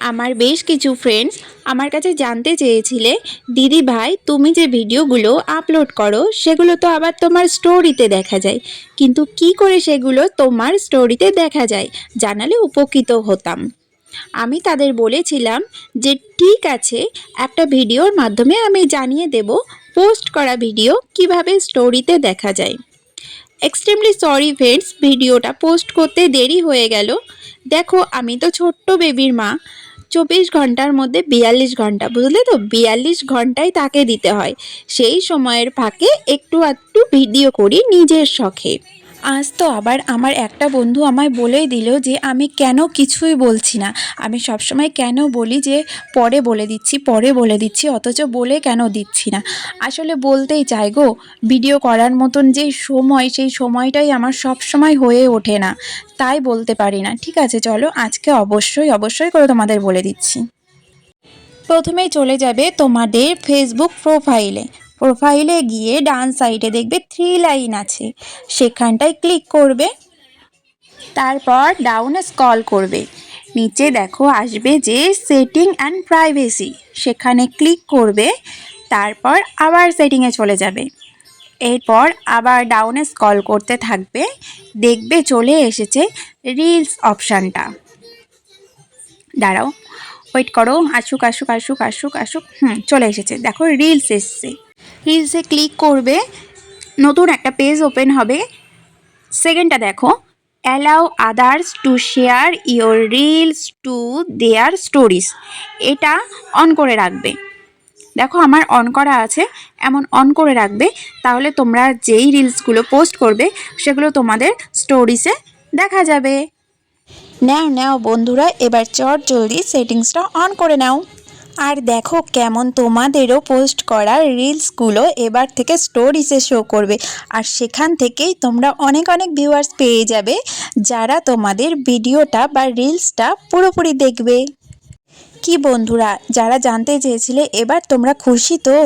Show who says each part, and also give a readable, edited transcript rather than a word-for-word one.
Speaker 1: আমার বেশ কিছু ফ্রেন্ডস আমার কাছে জানতে চেয়েছিলে, দিদি ভাই তুমি যে ভিডিওগুলো আপলোড করো সেগুলো তো আবার তোমার স্টোরিতে দেখা যায়, কিন্তু কি করে সেগুলো তোমার স্টোরিতে দেখা যায় জানালে উপকৃত হতাম। আমি তাদের বলেছিলাম যে ঠিক আছে, একটা ভিডিওর মাধ্যমে আমি জানিয়ে দেব পোস্ট করা ভিডিও কিভাবে স্টোরিতে দেখা যায়। এক্সট্রিমলি সরি ফ্রেন্ডস, ভিডিওটা পোস্ট করতে দেরি হয়ে গেল। দেখো আমি তো ছোট্ট বেবির মা, 24 ঘন্টার মধ্যে 42 ঘন্টা, বুঝলে তো, 42 ঘন্টাই তাকে দিতে হয়। সেই সময়ের ফাঁকে একটু আধটু ভিডিও করি নিজের শখে। আজ তো আবার আমার একটা বন্ধু আমায় বলেই দিল যে আমি কেন কিছুই বলছি না। আমি সবসময় কেন বলি যে পরে বলে দিচ্ছি পরে বলে দিচ্ছি, অথচ বলে কেন দিচ্ছি না। আসলে বলতেই চাই গো, ভিডিও করার মতন যে সময়, সেই সময়টাই আমার সব সময় হয়ে ওঠে না, তাই বলতে পারি না। ঠিক আছে চলো, আজকে অবশ্যই অবশ্যই করে তোমাদের বলে দিচ্ছি। প্রথমেই চলে যাবে তোমাদের ফেসবুক প্রোফাইলে গিয়ে ডান সাইডে দেখবে 3 লাইন আছে, সেখানটায় ক্লিক করবে। তারপর ডাউনে স্ক্রল করবে, নিচে দেখো আসবে যে সেটিং অ্যান্ড প্রাইভেসি, সেখানে ক্লিক করবে। তারপর আবার সেটিংয়ে চলে যাবে। এরপর আবার ডাউনে স্ক্রল করতে থাকবে, দেখবে চলে এসেছে রিলস অপশানটা। দাঁড়াও, ওয়েট করো, আসুক আসুক আসুক আসুক আসুক, চলে এসেছে, দেখো রিলস এসছে। রিলসে ক্লিক করবে, নতুন একটা পেজ ওপেন হবে। সেকেন্ডটা দেখো, allow others to share your reels to their stories, এটা অন করে রাখবে। দেখো আমার অন করা আছে, এমন অন করে রাখবে, তাহলে তোমরা যেই রিলসগুলো পোস্ট করবে সেগুলো তোমাদের স্টোরিজে দেখা যাবে। নাও নাও বন্ধুরা, এবার চট জলদি সেটিংসটা অন করে নাও। আর দেখো কেমন তোমাদেরও পোস্ট করা রিলসগুলো এবার থেকে স্টোরিজে শো করবে, আর সেখান থেকেই তোমরা অনেক অনেক ভিউয়ার্স পেয়ে যাবে, যারা তোমাদের ভিডিওটা বা রিলসটা পুরোপুরি দেখবে। কি বন্ধুরা, যারা জানতে চেয়েছিলে এবার তোমরা খুশি তো?